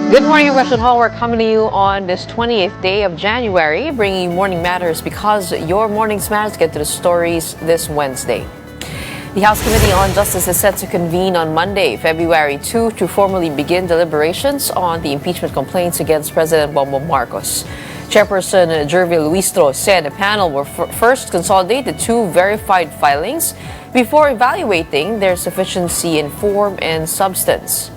Good morning, Gretchen Ho. We're coming to you on this 28th day of January, bringing you Morning Matters because your mornings matters. Get to the stories this Wednesday. The House Committee on Justice is set to convene on Monday, February 2, to formally begin deliberations on the impeachment complaints against President Bongbong Marcos. Chairperson Jervil Luistro said the panel will first consolidate the two verified filings before evaluating their sufficiency in form and substance.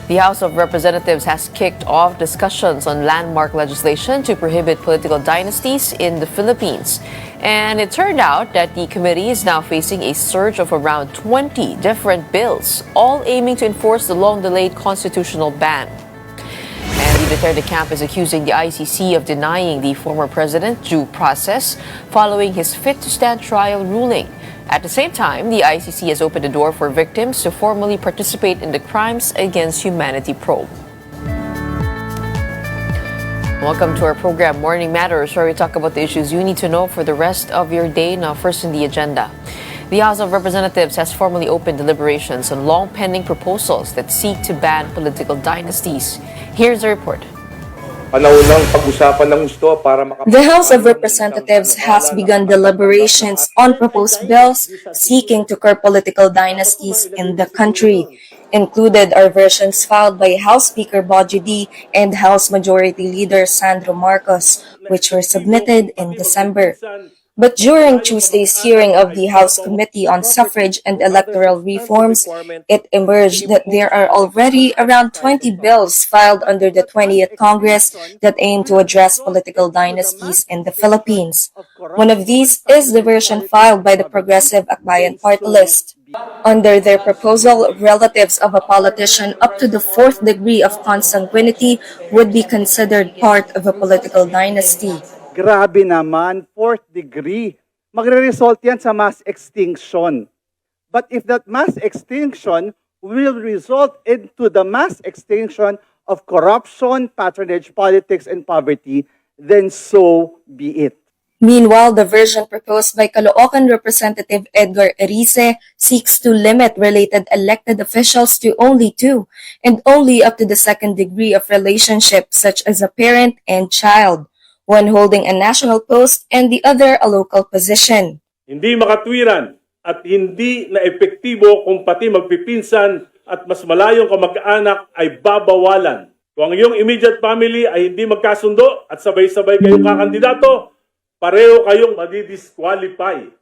The House of Representatives has kicked off discussions on landmark legislation to prohibit political dynasties in the Philippines. And it turned out that the committee is now facing a surge of around 20 different bills, all aiming to enforce the long-delayed constitutional ban. And the Duterte camp is accusing the ICC of denying the former president due process following his fit-to-stand trial ruling. At the same time, the ICC has opened the door for victims to formally participate in the Crimes Against Humanity probe. Welcome to our program, Morning Matters, where we talk about the issues you need to know for the rest of your day. Now, first in the agenda. The House of Representatives has formally opened deliberations on long-pending proposals that seek to ban political dynasties. Here's a report. The House of Representatives has begun deliberations on proposed bills seeking to curb political dynasties in the country. Included are versions filed by House Speaker Bojo D and House Majority Leader Sandro Marcos, which were submitted in December. But during Tuesday's hearing of the House Committee on Suffrage and Electoral Reforms, it emerged that there are already around 20 bills filed under the 20th Congress that aim to address political dynasties in the Philippines. One of these is the version filed by the Progressive Akbayan Party List. Under their proposal, relatives of a politician up to the fourth degree of consanguinity would be considered part of a political dynasty. Grabe naman, fourth degree. Magre-result yan sa mass extinction. But if that mass extinction will result into the mass extinction of corruption, patronage politics, and poverty, then so be it. Meanwhile, the version proposed by Caloocan Representative Edgar Erice seeks to limit related elected officials to only two, and only up to the second degree of relationship, such as a parent and child, one holding a national post and the other a local position. Hindi makatwiran at hindi na epektibo kung pati magpipinsan at mas malayong kamag-anak ay babawalan. Kung ang iyong immediate family ay hindi magkasundo at sabay-sabay kayong kakandidato, pareho kayong madi-disqualify.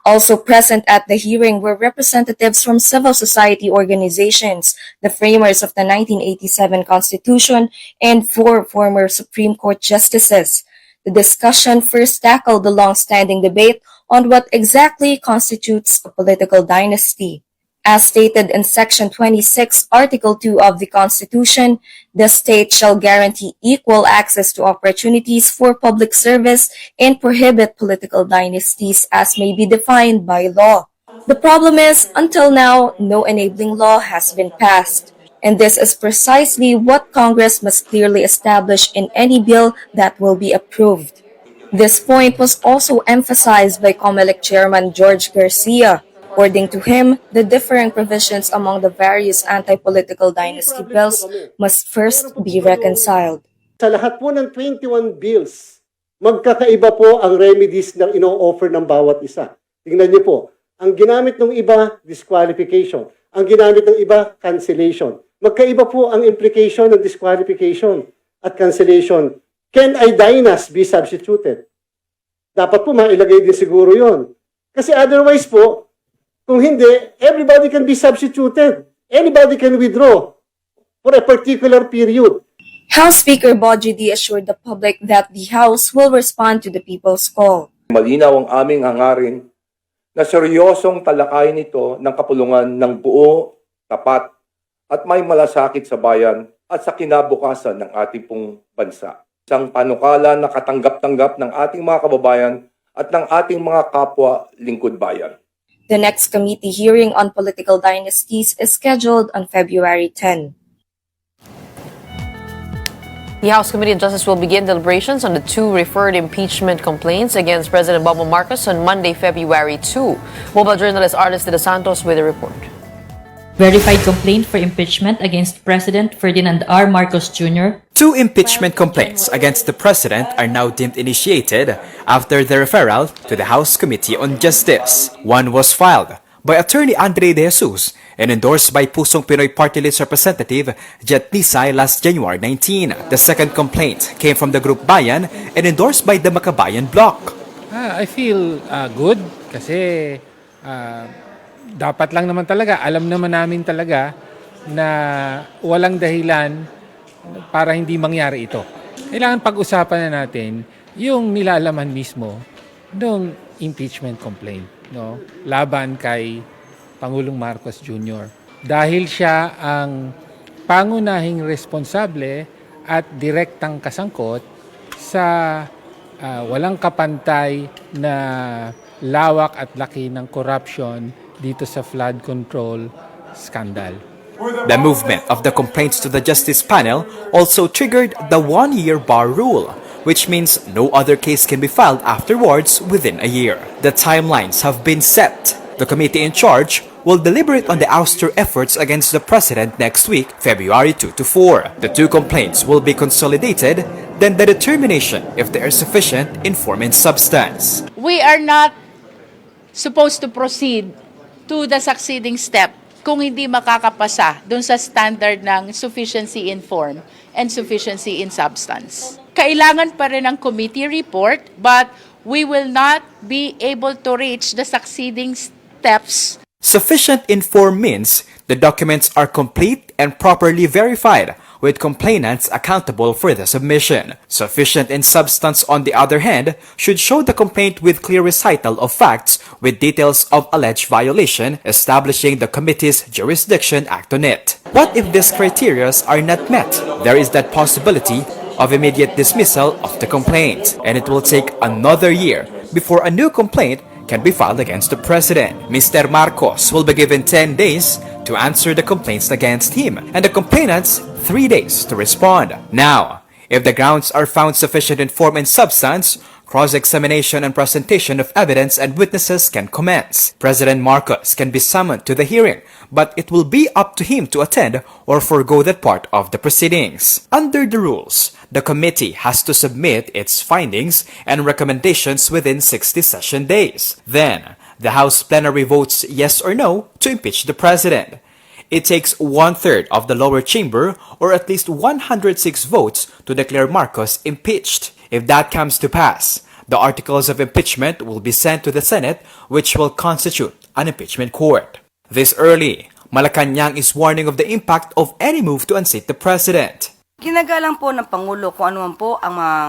Also present at the hearing were representatives from civil society organizations, the framers of the 1987 Constitution, and 4 former Supreme Court justices. The discussion first tackled the long-standing debate on what exactly constitutes a political dynasty. As stated in Section 26, Article 2 of the Constitution, the state shall guarantee equal access to opportunities for public service and prohibit political dynasties as may be defined by law. The problem is, until now, no enabling law has been passed. And this is precisely what Congress must clearly establish in any bill that will be approved. This point was also emphasized by COMELEC Chairman George Garcia. According to him, the differing provisions among the various anti-political dynasty bills must first be reconciled. Sa lahat po ng 21 bills, magkakaiba po ang remedies na ino-offer ng bawat isa. Tingnan niyo po, ang ginamit ng iba, disqualification. Ang ginamit ng iba, cancellation. Magkaiba po ang implication ng disqualification at cancellation. Can a dynasty be substituted? Dapat po mailagay din siguro yon. Kasi otherwise po, kung hindi, everybody can be substituted. Anybody can withdraw for a particular period. House Speaker Bojo D assured the public that the House will respond to the people's call. Malinaw ang aming hangarin na seryosong talakayin ito ng kapulungan ng buo, tapat, at may malasakit sa bayan at sa kinabukasan ng ating pong bansa. Isang panukala na katanggap-tanggap ng ating mga kababayan at ng ating mga kapwa lingkod bayan. The next committee hearing on political dynasties is scheduled on February 10. The House Committee on Justice will begin deliberations on the two referred impeachment complaints against President Bongbong Marcos on Monday, February 2. Mobile journalist Arlis de los Santos with a report. Verified complaint for impeachment against President Ferdinand R. Marcos Jr. 2 impeachment complaints against the president are now deemed initiated after the referral to the House Committee on Justice. One was filed by Attorney Andre De Jesus and endorsed by Pusong Pinoy Party List Representative Jet Nisay last January 19. The second complaint came from the group Bayan and endorsed by the Makabayan Bloc. I feel good kasi dapat lang naman talaga, alam naman namin talaga na walang dahilan para hindi mangyari ito. Kailangan pag-usapan na natin yung nilalaman mismo ng impeachment complaint, no, laban kay Pangulong Marcos Jr. Dahil siya ang pangunahing responsable at direktang kasangkot sa walang kapantay na lawak at laki ng corruption dito sa flood control scandal. The movement of the complaints to the Justice Panel also triggered the 1-year bar rule, which means no other case can be filed afterwards within a year. The timelines have been set. The committee in charge will deliberate on the ouster efforts against the president next week, February 2 to 4. The 2 complaints will be consolidated, then the determination if there is sufficient in form and substance. We are not supposed to proceed to the succeeding step kung hindi makakapasa dun sa standard ng sufficiency in form and sufficiency in substance. Kailangan pa rin ang committee report, but we will not be able to reach the succeeding steps. Sufficient in form means the documents are complete and properly verified, with complainants accountable for the submission. Sufficient in substance, on the other hand, should show the complaint with clear recital of facts with details of alleged violation, establishing the committee's jurisdiction act on it. What if these criteria are not met? There is that possibility of immediate dismissal of the complaint, and it will take another year before a new complaint can be filed against the president. Mr. Marcos will be given 10 days to answer the complaints against him, and the complainants 3 days to respond. Now, if the grounds are found sufficient in form and substance, cross-examination and presentation of evidence and witnesses can commence. President Marcos can be summoned to the hearing, but it will be up to him to attend or forgo that part of the proceedings. Under the rules, the committee has to submit its findings and recommendations within 60 session days. Then, the House plenary votes yes or no to impeach the president. It takes 1/3 of the lower chamber or at least 106 votes to declare Marcos impeached. If that comes to pass, the articles of impeachment will be sent to the Senate, which will constitute an impeachment court. This early, Malacanang is warning of the impact of any move to unseat the president. Ginagalang po ng Pangulo kung ano man po ang mga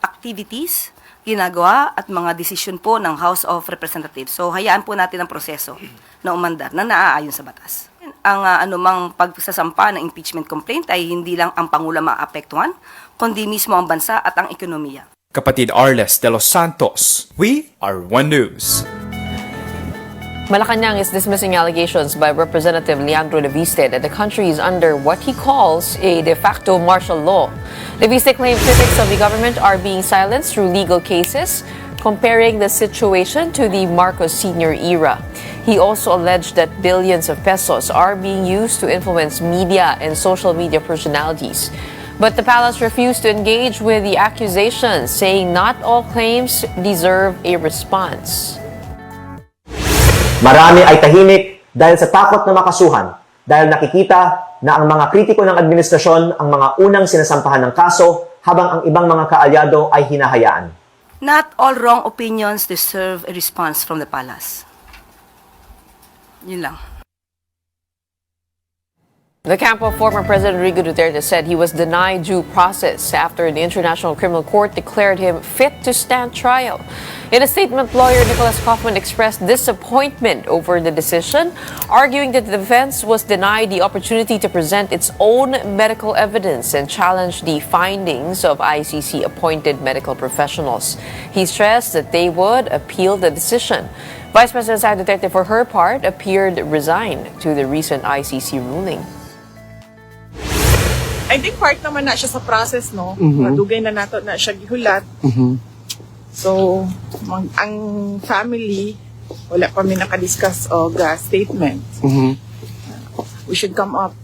activities, ginagawa at mga desisyon po ng House of Representatives. So hayaan po natin ang proseso na umandar na naaayon sa batas. Ang anumang pagsasampa ng impeachment complaint ay hindi lang ang Pangulo maapektuhan, kundi mismo ang bansa at ang ekonomiya. Kapatid Arles de los Santos, we are One News. Malacanang is dismissing allegations by Representative Leandro Leviste that the country is under what he calls a de facto martial law. Leviste claims critics of the government are being silenced through legal cases, comparing the situation to the Marcos Sr. era. He also alleged that billions of pesos are being used to influence media and social media personalities. But the palace refused to engage with the accusations, saying not all claims deserve a response. Marami ay tahimik dahil sa takot na makasuhan, dahil nakikita na ang mga kritiko ng administrasyon ang mga unang sinasampahan ng kaso habang ang ibang mga kaalyado ay hinahayaan. Not all wrong opinions deserve a response from the palace. Yun lang. The camp of former President Rodrigo Duterte said he was denied due process after the International Criminal Court declared him fit to stand trial. In a statement, lawyer Nicholas Kaufman expressed disappointment over the decision, arguing that the defense was denied the opportunity to present its own medical evidence and challenge the findings of ICC-appointed medical professionals. He stressed that they would appeal the decision. Vice President Sara Duterte, for her part, appeared resigned to the recent ICC ruling. I think part naman na siya sa process, no? Madugay na nato na siya gihulat. So, ang family, wala pa mi nakadiscuss og statement. we should come out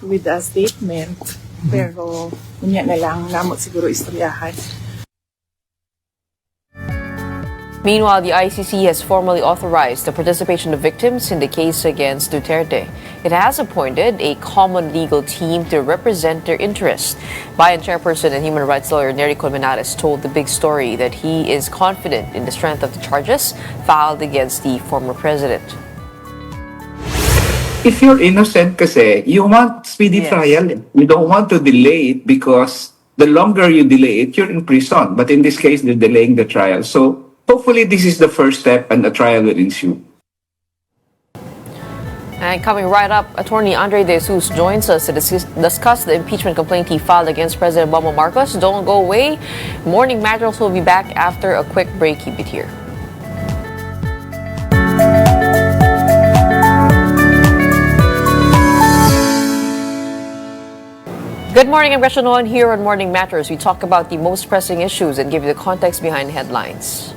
with a statement. Pero unya na lang namot siguro istoryahan. Meanwhile, the ICC has formally authorized the participation of victims in the case against Duterte. It has appointed a common legal team to represent their interests. Bayan chairperson and human rights lawyer Nery Colmenares told The Big Story that he is confident in the strength of the charges filed against the former president. If you're innocent kasi, you want speedy trial. You don't want to delay it because the longer you delay it, you're in prison. But in this case, they're delaying the trial. So hopefully this is the first step and a trial will ensue. And coming right up, Attorney Andre De Jesus joins us to discuss the impeachment complaint he filed against President Bongbong Marcos. Don't go away. Morning Matters will be back after a quick break. Keep it here. Good morning, I'm Gretchen Ho, and here on Morning Matters, we talk about the most pressing issues and give you the context behind headlines.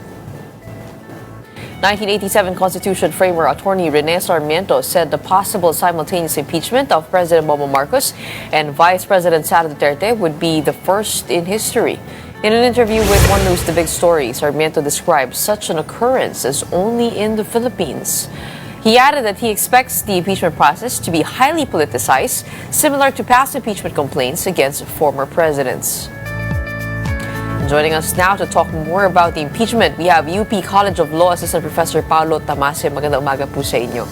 1987 Constitution framer attorney Rene Sarmiento said the possible simultaneous impeachment of President Bongbong Marcos and Vice President Sara Duterte would be the first in history. In an interview with One News The Big Story, Sarmiento described such an occurrence as only in the Philippines. He added that he expects the impeachment process to be highly politicized, similar to past impeachment complaints against former presidents. Joining us now to talk more about the impeachment, we have UP College of Law Assistant Professor Paulo Tamase. Magandang umaga po sa inyo.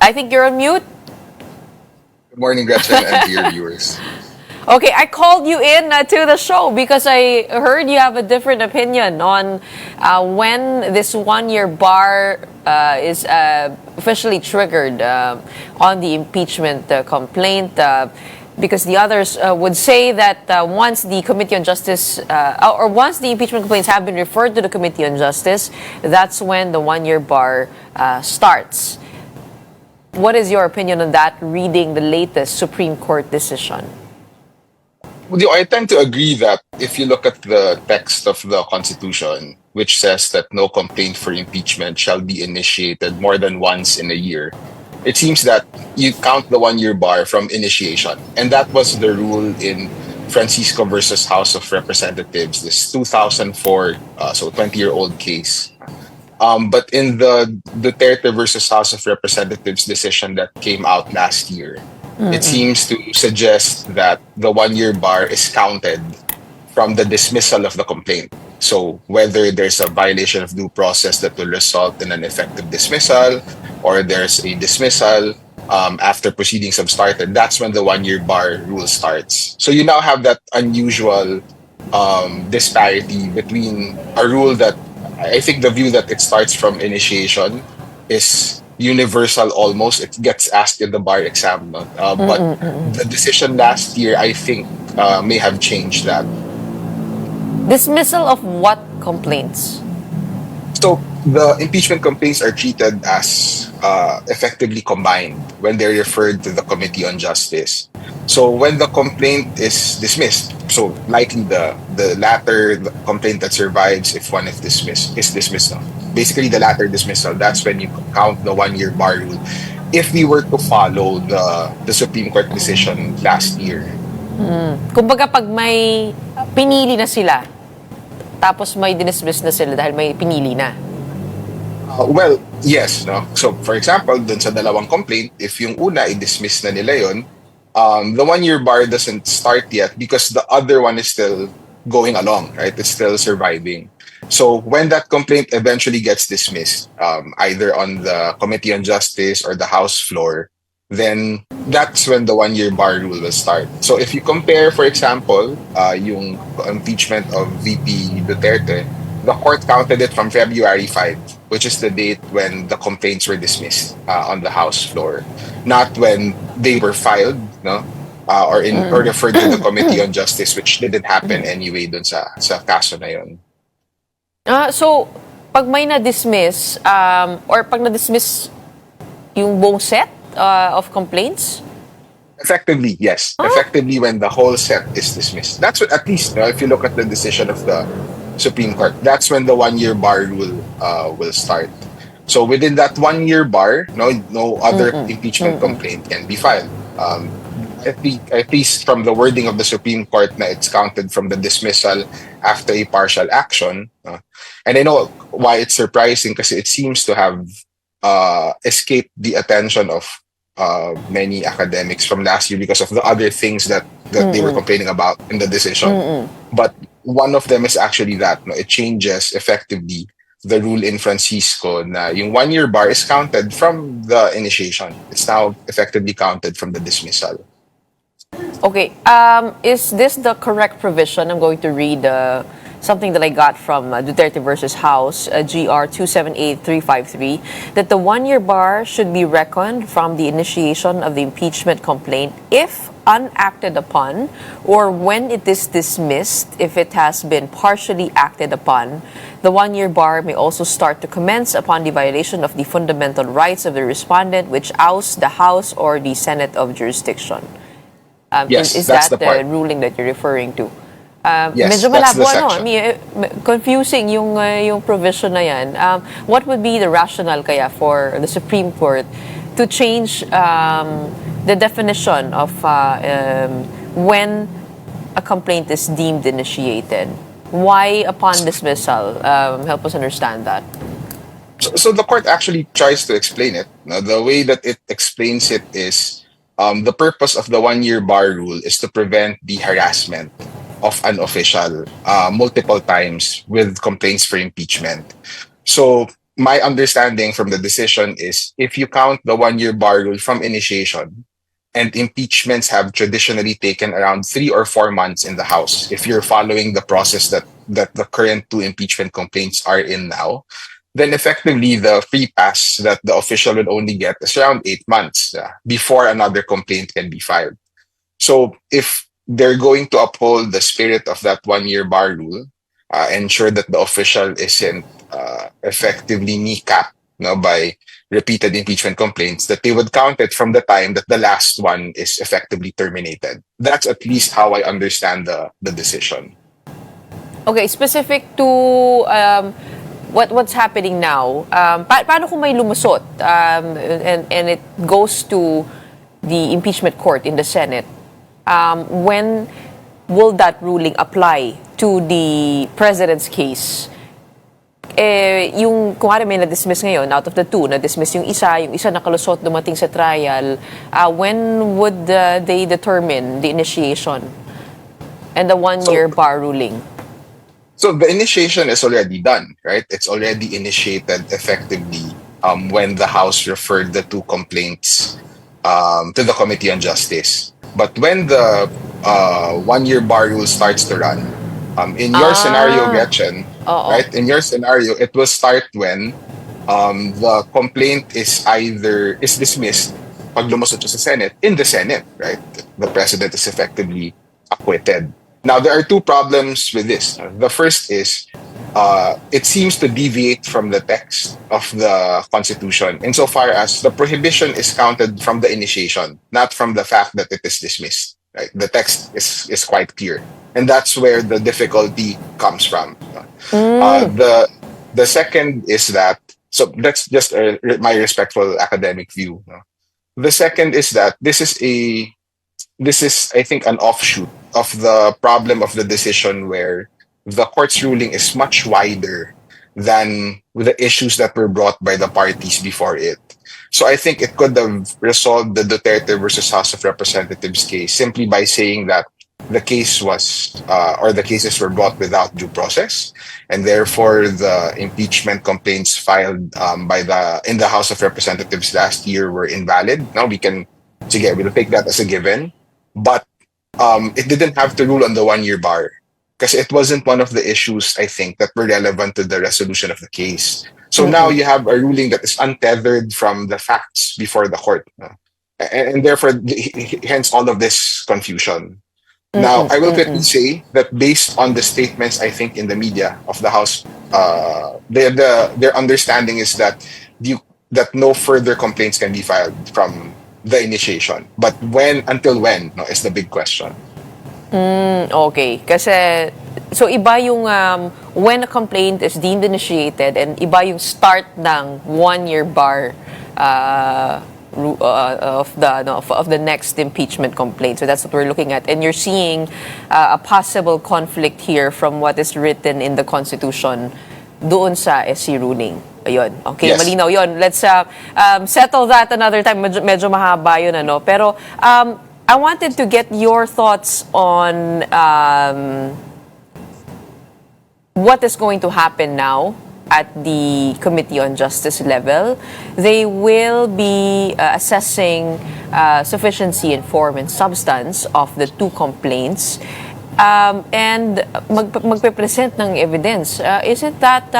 I think you're on mute. Good morning, Gretchen, and dear viewers. Okay, I called you in to the show because I heard you have a different opinion on when this one-year bar is officially triggered on the impeachment complaint. Because the others would say that once the Committee on Justice, or once the impeachment complaints have been referred to the Committee on Justice, that's when the one-year bar starts. What is your opinion on that, reading the latest Supreme Court decision? Well, I tend to agree that if you look at the text of the Constitution, which says that no complaint for impeachment shall be initiated more than once in a year, it seems that you count the one-year bar from initiation. And that was the rule in Francisco versus House of Representatives, this 2004, so 20-year-old case. But in the Duterte versus House of Representatives decision that came out last year, it seems to suggest that the one-year bar is counted from the dismissal of the complaint. So whether there's a violation of due process that will result in an effective dismissal, or there's a dismissal after proceedings have started, that's when the one-year bar rule starts. So you now have that unusual disparity between a rule that I think the view that it starts from initiation is universal almost. It gets asked in the bar exam. But the decision last year, I think, may have changed that. Dismissal of what complaints? So the impeachment complaints are treated as effectively combined when they're referred to the Committee on Justice. So when the complaint is dismissed, so likely the latter the complaint that survives if one is dismissed. Basically the latter dismissal, that's when you count the one-year bar rule. If we were to follow the Supreme Court decision last year. Kumbaga pag may pinili na sila, tapos may dismiss na sila dahil may pinili na. Well, yes. No? So, for example, dun sa dalawang complaint, if yung una i-dismiss na nila yun, the one-year bar doesn't start yet because the other one is still going along, right? It's still surviving. So, when that complaint eventually gets dismissed, either on the Committee on Justice or the House floor, then that's when the one-year bar rule will start. So if you compare, for example, yung impeachment of VP Duterte, the court counted it from February 5, which is the date when the complaints were dismissed on the House floor, not when they were filed, no, or referred to the Committee on Justice, which didn't happen anyway dun sa kaso na yun. So pag may na-dismiss, or pag na-dismiss yung buong set of complaints? Effectively, yes. Effectively, when the whole set is dismissed. That's what, at least, if you look at the decision of the Supreme Court, that's when the one-year bar rule will start. So within that 1 year bar, no other impeachment complaint can be filed. At least from the wording of the Supreme Court, na it's counted from the dismissal after a partial action. And I know why it's surprising because it seems to have escaped the attention of many academics from last year because of the other things that they were complaining about in the decision. But one of them is actually that it changes effectively the rule in Francisco na yung 1 year bar is counted from the initiation. It's now effectively counted from the dismissal. Okay, is this the correct provision? I'm going to read something that I got from Duterte versus House, GR 278353, that the 1 year bar should be reckoned from the initiation of the impeachment complaint if unacted upon, or when it is dismissed if it has been partially acted upon. The 1 year bar may also start to commence upon the violation of the fundamental rights of the respondent, which ousts the House or the Senate of jurisdiction. Yes, is that's that the part. ruling that you're referring to? Yes, medyo that's the malabo, section. I mean, confusing yung provision na yan. What would be the rationale kaya for the Supreme Court to change the definition of when a complaint is deemed initiated? Why upon dismissal? Help us understand that. So the court actually tries to explain it. Now, the way that it explains it is the purpose of the 1 year bar rule is to prevent the harassment of an official multiple times with complaints for impeachment. So my understanding from the decision is if you count the 1 year bar rule from initiation, and impeachments have traditionally taken around 3 or 4 months in the House, if you're following the process that the current 2 impeachment complaints are in now, then effectively the free pass that the official would only get is around 8 months before another complaint can be filed. So if they're going to uphold the spirit of that 1 year bar rule, ensure that the official isn't effectively kneecapped by repeated impeachment complaints, that they would count it from the time that the last one is effectively terminated. That's at least how I understand the decision. Okay, specific to what's happening now, paano kung may lumusot and it goes to the impeachment court in the Senate? When will that ruling apply to the president's case? Yung kung may na-dismiss ngayon, out of the 2, na-dismiss yung isa nakalusot dumating sa trial, when would they determine the initiation and the 1 year bar ruling? So the initiation is already done, right? It's already initiated effectively when the House referred the 2 complaints to the Committee on Justice. But when the 1 year bar rule starts to run, in your scenario, Gretchen, right? In your scenario, it will start when the complaint is dismissed pag lumusot siya sa Senate, in the Senate, right? The president is effectively acquitted. Now, there are 2 problems with this. The first is it seems to deviate from the text of the Constitution insofar as the prohibition is counted from the initiation, not from the fact that it is dismissed. Right? The text is quite clear. And that's where the difficulty comes from. The second is that, so that's just my respectful academic view. The second is that this is, I think, an offshoot of the problem of the decision where the court's ruling is much wider than the issues that were brought by the parties before it. So I think it could have resolved the Duterte versus House of Representatives case simply by saying that the case was, or the cases were brought without due process, and therefore the impeachment complaints filed in the House of Representatives last year were invalid. Now we'll take that as a given, but it didn't have to rule on the 1 year bar because it wasn't one of the issues, I think, that were relevant to the resolution of the case. So now you have a ruling that is untethered from the facts before the court, and therefore, hence all of this confusion. Now, I will quickly say that based on the statements, I think, in the media of the House, their understanding is that no further complaints can be filed from the initiation. But until when, is the big question. Okay. Kasi So iba yung when a complaint is deemed initiated and iba yung start ng 1-year bar of the next impeachment complaint. So that's what we're looking at. And you're seeing a possible conflict here from what is written in the Constitution doon sa SC ruling. Ayun. Okay, Yes. malinaw yun. Let's settle that another time. Medyo mahaba yun, ano. Pero I wanted to get your thoughts on what is going to happen now at the Committee on Justice level. They will be assessing sufficiency in form and substance of the two complaints and magpe-present ng evidence. Isn't that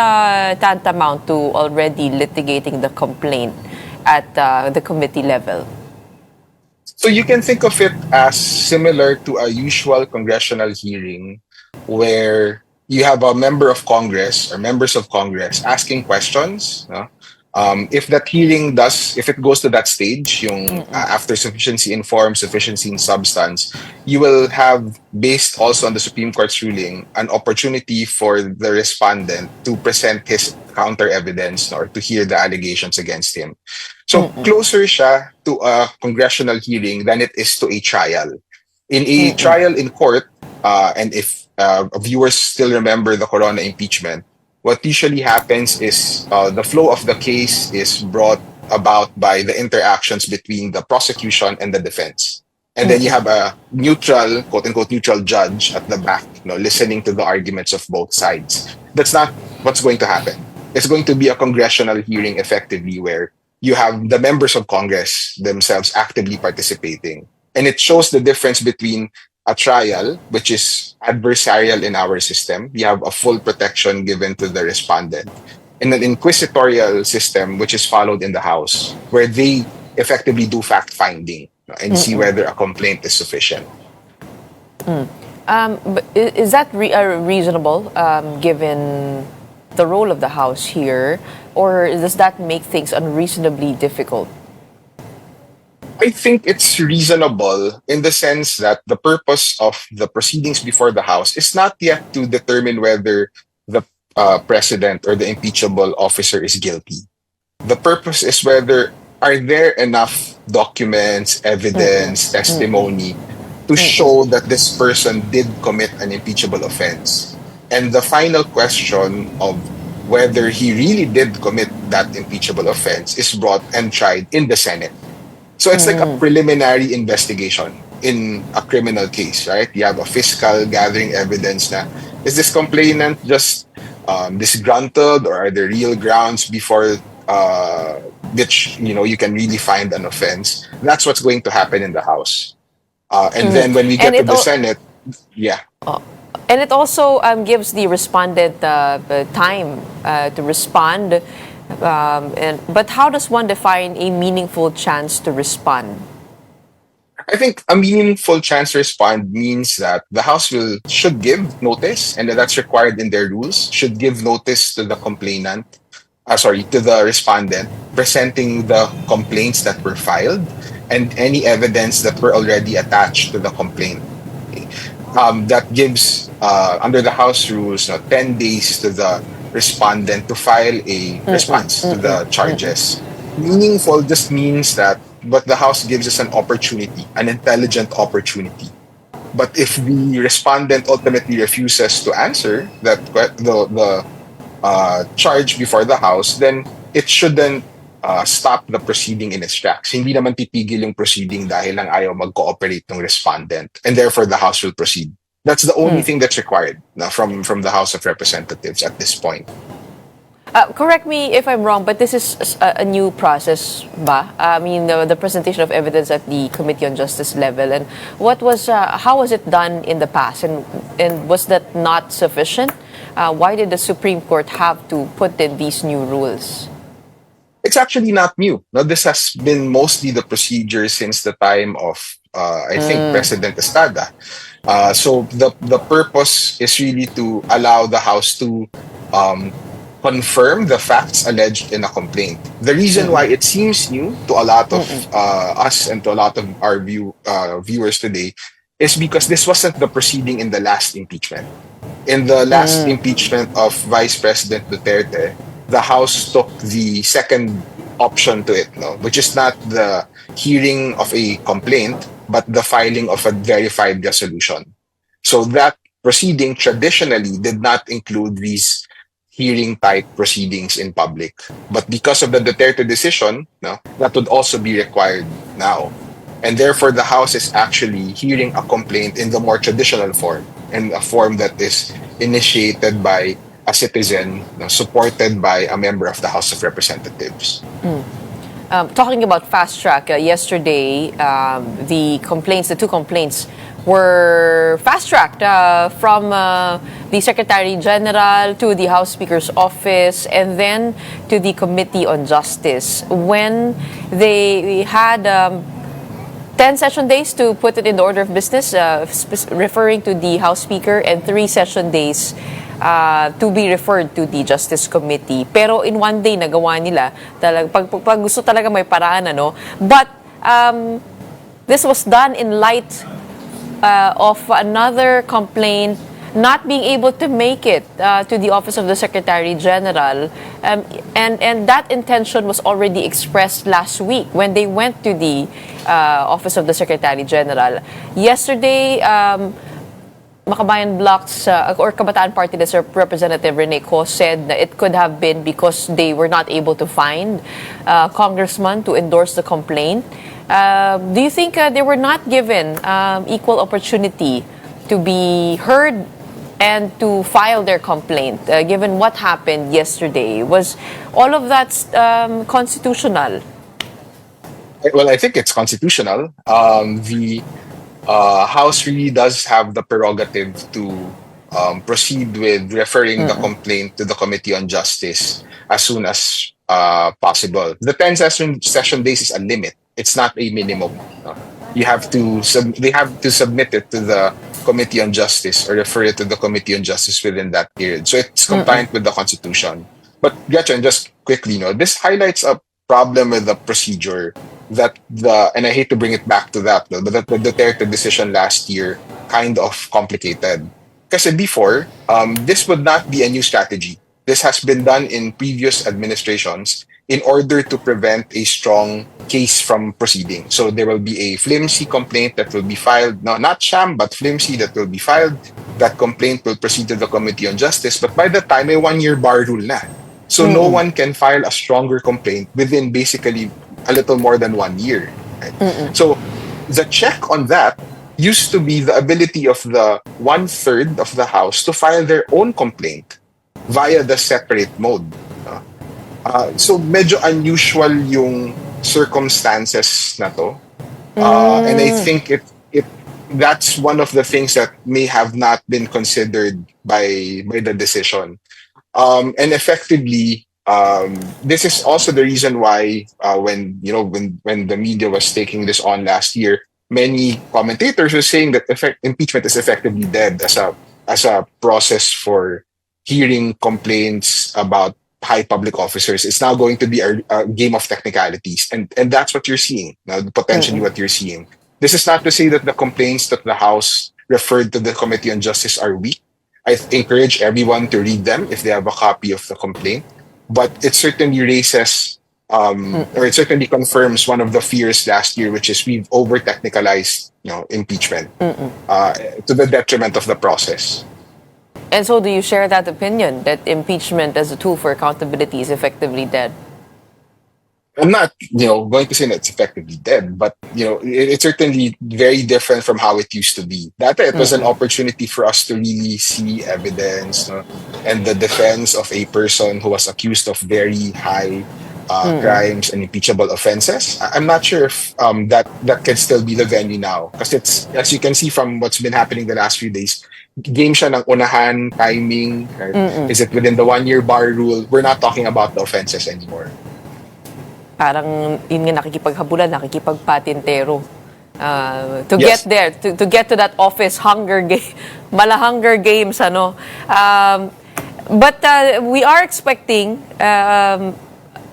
tantamount to already litigating the complaint at the committee level? So you can think of it as similar to a usual congressional hearing where you have a member of Congress or members of Congress asking questions. No? If that hearing if it goes to that stage, yung after sufficiency in form, sufficiency in substance, you will have, based also on the Supreme Court's ruling, an opportunity for the respondent to present his counter evidence or to hear the allegations against him. So closer siya to a congressional hearing than it is to a trial. In a trial in court, and if viewers still remember the Corona impeachment, what usually happens is the flow of the case is brought about by the interactions between the prosecution and the defense. And then you have a neutral, quote-unquote, neutral judge at the back, listening to the arguments of both sides. That's not what's going to happen. It's going to be a congressional hearing, effectively, where you have the members of Congress themselves actively participating. And it shows the difference between a trial, which is adversarial in our system. We have a full protection given to the respondent. And an inquisitorial system, which is followed in the House, where they effectively do fact-finding and see whether a complaint is sufficient. But is that reasonable, given the role of the House here, or does that make things unreasonably difficult? I think it's reasonable in the sense that the purpose of the proceedings before the House is not yet to determine whether the president or the impeachable officer is guilty. The purpose is whether are there enough documents, evidence, testimony to show that this person did commit an impeachable offense. And the final question of whether he really did commit that impeachable offense is brought and tried in the Senate. So it's like a preliminary investigation in a criminal case, right? You have a fiscal gathering evidence na, is this complainant just disgruntled, or are there real grounds before which, you can really find an offense? That's what's going to happen in the House. And then when we get to the Senate, And it also gives the respondent time to respond. But how does one define a meaningful chance to respond? I think a meaningful chance to respond means that the House should give notice, and that's required in their rules, should give notice to the to the respondent, presenting the complaints that were filed and any evidence that were already attached to the complaint. That gives, under the House rules, 10 days to the respondent to file a response to the charges. Meaningful just means that the House gives us an opportunity, an intelligent opportunity. But if the respondent ultimately refuses to answer the charge before the House, then it shouldn't stop the proceeding in its tracks. Hindi naman titigil yung proceeding dahil lang ayaw mag-cooperate ng respondent, and therefore the House will proceed. That's the only thing that's required from the House of Representatives at this point. Correct me if I'm wrong, but this is a new process, ba? I mean, the presentation of evidence at the Committee on Justice level, and how was it done in the past, and was that not sufficient? Why did the Supreme Court have to put in these new rules? It's actually not new. Now, this has been mostly the procedure since the time of, I think, President Estrada. So the purpose is really to allow the House to confirm the facts alleged in a complaint. The reason why it seems new to a lot of us and to a lot of our viewers today is because this wasn't the proceeding in the last impeachment. In the last impeachment of Vice President Duterte, the House took the second option to it, no, which is not the hearing of a complaint, but the filing of a verified resolution. So that proceeding traditionally did not include these hearing type proceedings in public. But because of the Duterte decision, no, that would also be required now. And therefore, the House is actually hearing a complaint in the more traditional form, and a form that is initiated by a citizen, no, supported by a member of the House of Representatives. Talking about fast track, yesterday, the two complaints were fast-tracked from the Secretary General to the House Speaker's office and then to the Committee on Justice. When they had 10 session days to put it in the order of business, referring to the House Speaker, and 3 session days to be referred to the Justice Committee. Pero in one day, nagawa nila. Pag gusto talaga may paraan, ano? But this was done in light of another complaint not being able to make it to the office of the Secretary General. And that intention was already expressed last week when they went to the office of the Secretary General. Yesterday, Makabayan Bloc's or Kabataan Party List Representative Rene Co said that it could have been because they were not able to find congressman to endorse the complaint. Do you think they were not given equal opportunity to be heard and to file their complaint, given what happened yesterday? Was all of that constitutional? Well, I think it's constitutional. The House really does have the prerogative to proceed with referring the complaint to the Committee on Justice as soon as possible. The 10 session days is a limit. It's not a minimum. You have to they have to submit it to the Committee on Justice or refer it to the Committee on Justice within that period. So it's compliant with the Constitution. But Gretchen, just quickly, this highlights a problem with the procedure that and I hate to bring it back to that, but the Duterte decision last year kind of complicated. Because before, this would not be a new strategy. This has been done in previous administrations in order to prevent a strong case from proceeding. So there will be a flimsy complaint that will be filed, no, not sham, but flimsy, that will be filed. That complaint will proceed to the Committee on Justice. But by the time, may 1-year bar rule na. So no one can file a stronger complaint within basically a little more than 1 year. Right? So the check on that used to be the ability of the 1/3 of the House to file their own complaint via the separate mode. So medyo unusual yung circumstances na to. And I think that's one of the things that may have not been considered by the decision. And effectively, this is also the reason why when the media was taking this on last year, many commentators were saying that impeachment is effectively dead as a process for hearing complaints about high public officers. It's now going to be a game of technicalities, and that's what you're seeing now. Potentially, what you're seeing. This is not to say that the complaints that the House referred to the Committee on Justice are weak. I encourage everyone to read them if they have a copy of the complaint. But it certainly raises, or it certainly confirms one of the fears last year, which is we've over-technicalized, impeachment to the detriment of the process. And so, do you share that opinion that impeachment as a tool for accountability is effectively dead? I'm not, going to say that it's effectively dead, but it's certainly very different from how it used to be. That it was an opportunity for us to really see evidence and the defense of a person who was accused of very high crimes and impeachable offenses. I'm not sure if that can still be the venue now, because it's, as you can see from what's been happening the last few days, game siya ng unahan, timing. Right? Is it within the 1-year bar rule? We're not talking about the offenses anymore. Parang yun nga, nakikipaghabulan, nakikipagpatintero. To Yes. get there, to get to that office, mala Hunger Games, ano. But we are expecting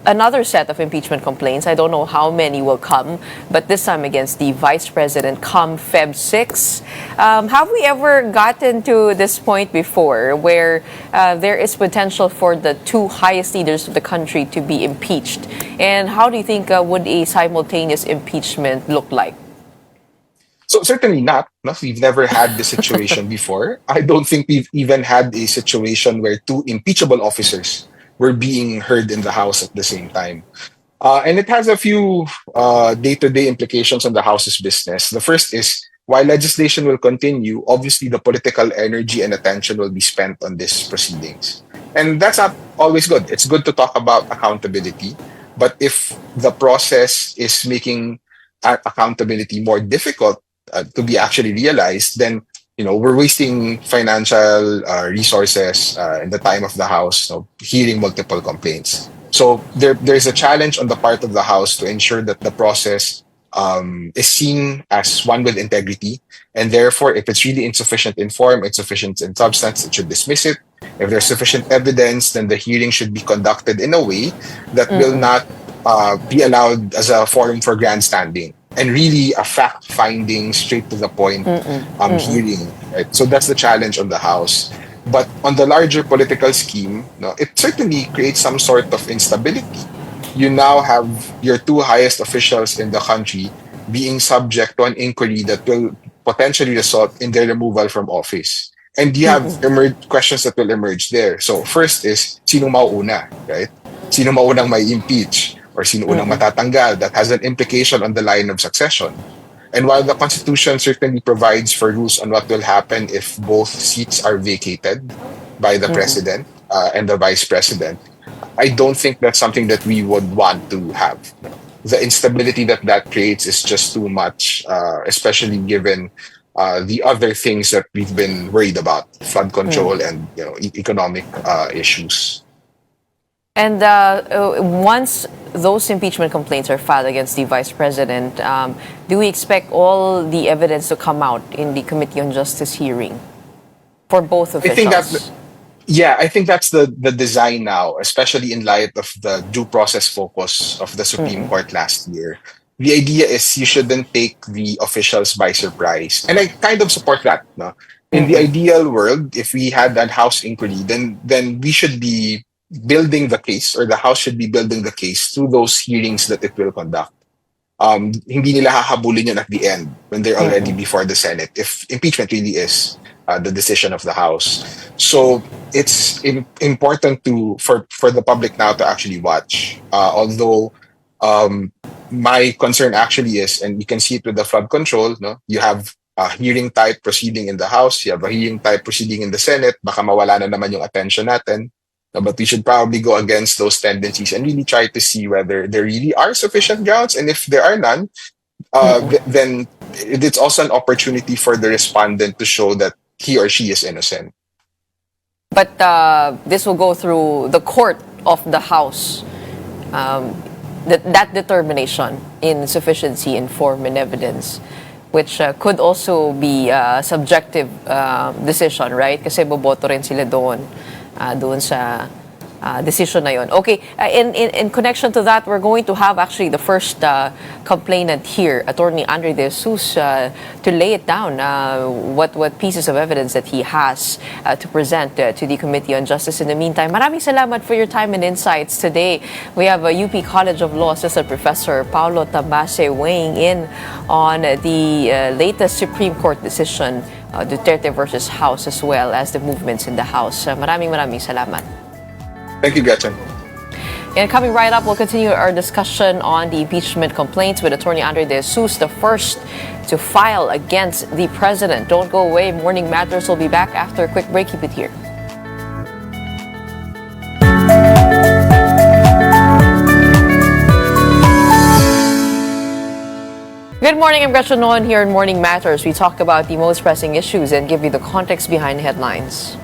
another set of impeachment complaints. I don't know how many will come, but this time against the vice president come Feb 6. Have we ever gotten to this point before where there is potential for the two highest leaders of the country to be impeached? And how do you think would a simultaneous impeachment look like? So certainly not. No? We've never had this situation before. I don't think we've even had a situation where two impeachable officers were being heard in the House at the same time. And it has a few day-to-day implications on the House's business. The first is, while legislation will continue, obviously the political energy and attention will be spent on these proceedings. And that's not always good. It's good to talk about accountability. But if the process is making accountability more difficult to be actually realized, then we're wasting financial resources in the time of the House, hearing multiple complaints. So there's a challenge on the part of the House to ensure that the process is seen as one with integrity, and therefore, if it's really insufficient in form, insufficient in substance, it should dismiss it. If there's sufficient evidence, then the hearing should be conducted in a way that will not be allowed as a forum for grandstanding, and really a fact-finding, straight to the point hearing. Right? So that's the challenge on the House. But on the larger political scheme, it certainly creates some sort of instability. You now have your two highest officials in the country being subject to an inquiry that will potentially result in their removal from office. And you have questions that will emerge there. So first is, sino mauuna, right? Sino maunang may impeach? Or sino unang matatanggal? That has an implication on the line of succession. And while the Constitution certainly provides for rules on what will happen if both seats are vacated by the President and the Vice President, I don't think that's something that we would want to have. The instability that creates is just too much, especially given the other things that we've been worried about, flood control and economic issues. And once those impeachment complaints are filed against the vice president, do we expect all the evidence to come out in the Committee on Justice hearing for both officials? I think that's the design now, especially in light of the due process focus of the Supreme Court last year. The idea is you shouldn't take the officials by surprise. And I kind of support that. No? In the ideal world, if we had that House inquiry, then we should be building the case, or the House should be building the case through those hearings that it will conduct. Hindi nila hahabulin yun at the end when they're already before the Senate, if impeachment really is the decision of the House. So it's important for the public now to actually watch. Although my concern actually is, and you can see it with the flood control, you have a hearing type proceeding in the House, you have a hearing type proceeding in the Senate, baka mawala na naman yung attention natin. But we should probably go against those tendencies and really try to see whether there really are sufficient grounds. And if there are none, then it's also an opportunity for the respondent to show that he or she is innocent. But this will go through the court of the House, that determination in sufficiency in form and evidence, which could also be a subjective decision, right? Kasi boboto rin sila doon sa decision na yun. Okay, in connection to that, we're going to have actually the first complainant here, Attorney Andre De Jesus, to lay it down, what pieces of evidence that he has to present to the Committee on Justice. In the meantime, maraming salamat for your time and insights today. We have UP College of Law Assistant Professor Paulo Tabase weighing in on the latest Supreme Court decision, Duterte versus House, as well as the movements in the House. Maraming salamat. Thank you, Gretchen. And coming right up, we'll continue our discussion on the impeachment complaints with Attorney Andre De Jesus, the first to file against the president. Don't go away. Morning Matters will be back after a quick break. Keep it here. Good morning, I'm Gretchen Ho, and here in Morning Matters, we talk about the most pressing issues and give you the context behind headlines.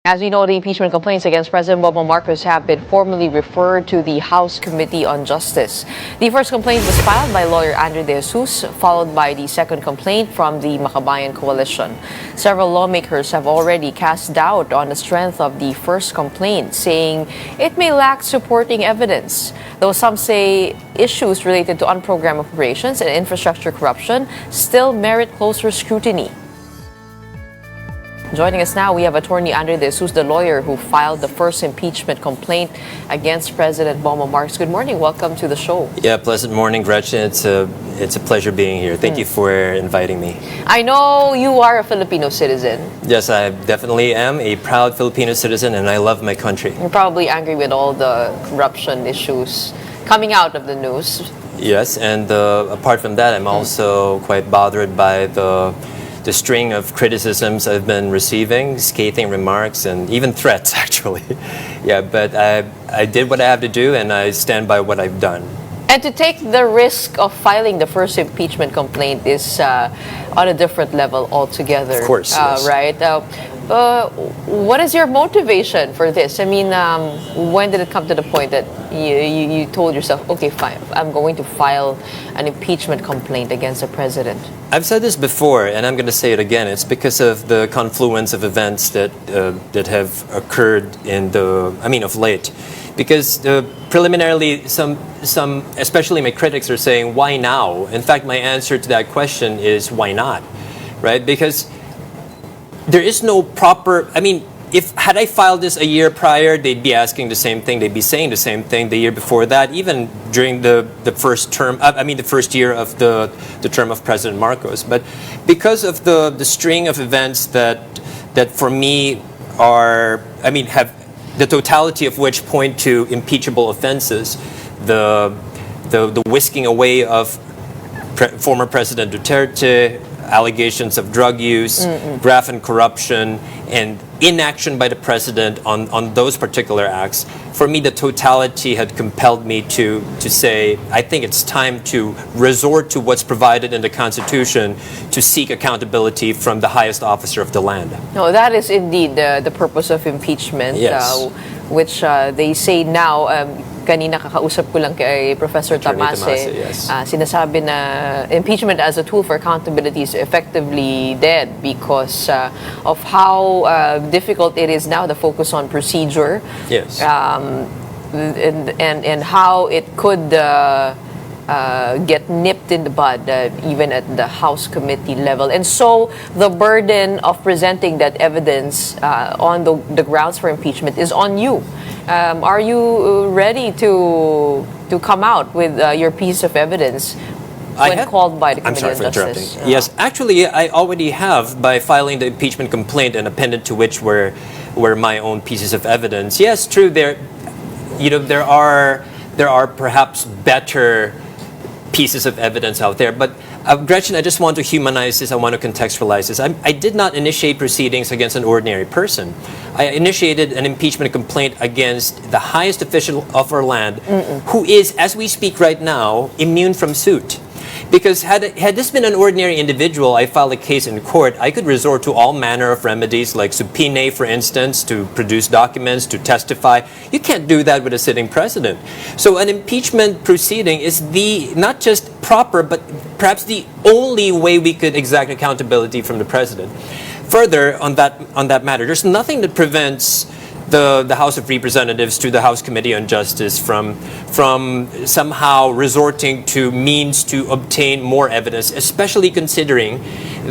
As we know, the impeachment complaints against President Bongbong Marcos have been formally referred to the House Committee on Justice. The first complaint was filed by lawyer Atty. Followed by the second complaint from the Makabayan Coalition. Several lawmakers have already cast doubt on the strength of the first complaint, saying it may lack supporting evidence. Though some say issues related to unprogrammed appropriations and infrastructure corruption still merit closer scrutiny. Joining us now, we have Attorney Atty., the lawyer who filed the first impeachment complaint against President Bongbong Marcos. Good morning. Welcome to the show. Yeah, pleasant morning, Gretchen. It's a pleasure being here. Thank you for inviting me. I know you are a Filipino citizen. Yes, I definitely am a proud Filipino citizen, and I love my country. You're probably angry with all the corruption issues coming out of the news. Yes, and apart from that, I'm also quite bothered by the string of criticisms I've been receiving, scathing remarks, and even threats, actually. Yeah, but I did what I have to do, and I stand by what I've done. And to take the risk of filing the first impeachment complaint is on a different level altogether. Of course, yes. Right? What is your motivation for this? I mean, when did it come to the point that you told yourself, okay, fine, I'm going to file an impeachment complaint against the president? I've said this before, and I'm going to say it again. It's because of the confluence of events that have occurred of late. Because preliminarily, some, especially my critics, are saying, why now? In fact, my answer to that question is, why not? Right? Because there is no proper, had I filed this a year prior, they'd be asking the same thing, they'd be saying the same thing the year before that, even during the first term, the first year of the term of President Marcos. But because of the string of events that for me have the totality of which point to impeachable offenses, the whisking away of former President Duterte, allegations of drug use, graft and corruption, and inaction by the president on those particular acts. For me, the totality had compelled me to say, I think it's time to resort to what's provided in the Constitution to seek accountability from the highest officer of the land. No, that is indeed the purpose of impeachment, yes. Which they say now, kanina kakausap ko lang kay Professor Tamase, yes. Sinasabi na impeachment as a tool for accountability is effectively dead because of how difficult it is now to focus on procedure. Yes. And how it could get nipped in the bud even at the House Committee level. And so the burden of presenting that evidence on the grounds for impeachment is on you. Are you ready to come out with your piece of evidence when called by the Committee on Justice? Yes, actually, I already have by filing the impeachment complaint and appended to which were my own pieces of evidence. Yes, true. There are perhaps better pieces of evidence out there, but Gretchen, I just want to humanize this. I want to contextualize this. I did not initiate proceedings against an ordinary person. I initiated an impeachment complaint against the highest official of our land, who is, as we speak right now, immune from suit. Because had this been an ordinary individual, I filed a case in court, I could resort to all manner of remedies, like subpoena, for instance, to produce documents, to testify. You can't do that with a sitting president. So an impeachment proceeding is not just proper, but perhaps the only way we could exact accountability from the president. Further, on that matter, there's nothing that prevents the House of Representatives to the House Committee on Justice from somehow resorting to means to obtain more evidence, especially considering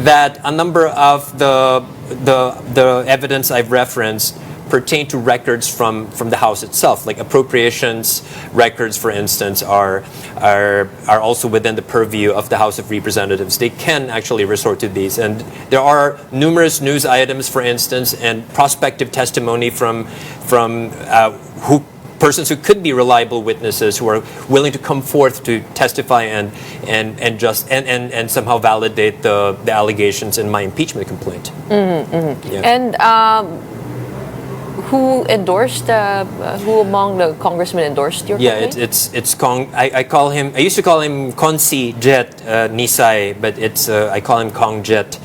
that a number of the evidence I've referenced pertain to records from the House itself, like appropriations records, for instance, are also within the purview of the House of Representatives. They can actually resort to these, and there are numerous news items, for instance, and prospective testimony from persons who could be reliable witnesses who are willing to come forth to testify and somehow validate the allegations in my impeachment complaint. Yeah. And who endorsed? Who among the congressmen endorsed your complaint? I used to call him Consi Jet Nisay, but I call him Kong Jet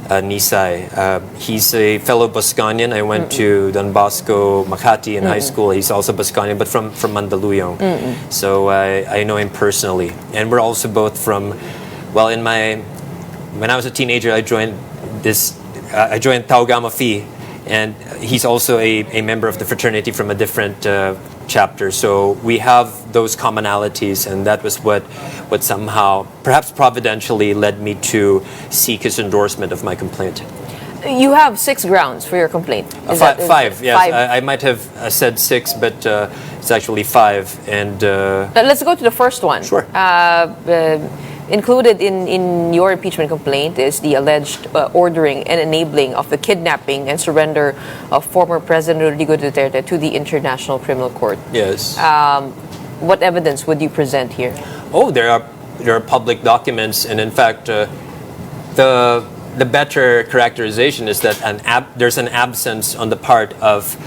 Nisay. He's a fellow Boscanian. I went to Don Bosco Makati in high school. He's also Boscanian, but from Mandaluyong. So I know him personally. And we're also both from, well, when I was a teenager, I joined Tau Gamma Phi, and he's also a member of the fraternity from a different chapter. So we have those commonalities, and that was what somehow, perhaps providentially, led me to seek his endorsement of my complaint. You have 6 grounds for your complaint. Five, yes. 5? I might have said 6, but it's actually 5. And let's go to the first one. Sure. Included in your impeachment complaint is the alleged ordering and enabling of the kidnapping and surrender of former President Rodrigo Duterte to the International Criminal Court. Yes. What evidence would you present here? Oh, there are public documents, and in fact, the better characterization is that there's an absence on the part of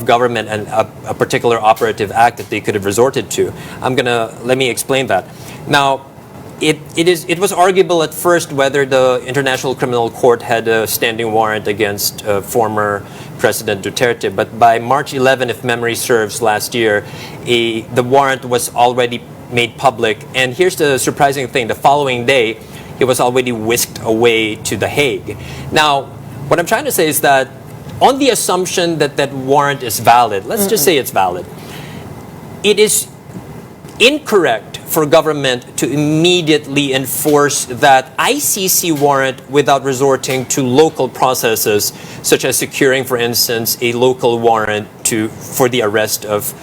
government and a particular operative act that they could have resorted to. Let me explain that. Now, it was arguable at first whether the International Criminal Court had a standing warrant against former President Duterte, but by March 11, if memory serves, last year, the warrant was already made public. And here's the surprising thing: the following day, he was already whisked away to The Hague. Now, what I'm trying to say is that on the assumption that that warrant is valid, let's just say it's valid, it is incorrect for government to immediately enforce that ICC warrant without resorting to local processes, such as securing, for instance, a local warrant for the arrest of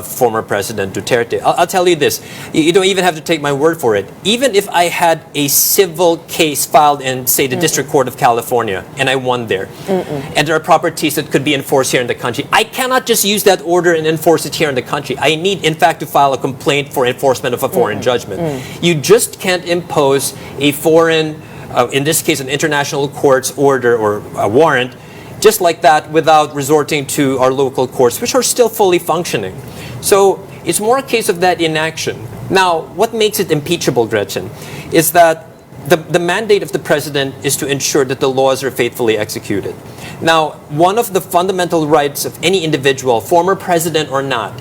former President Duterte. I'll tell you this. You don't even have to take my word for it. Even if I had a civil case filed in, say, the District Court of California, and I won there, and there are properties that could be enforced here in the country, I cannot just use that order and enforce it here in the country. I need, in fact, to file a complaint for enforcement of a foreign judgment. You just can't impose a foreign, in this case, an international court's order or a warrant, just like that, without resorting to our local courts, which are still fully functioning. So it's more a case of that inaction. Now, what makes it impeachable, Gretchen, is that the mandate of the president is to ensure that the laws are faithfully executed. Now, one of the fundamental rights of any individual, former president or not,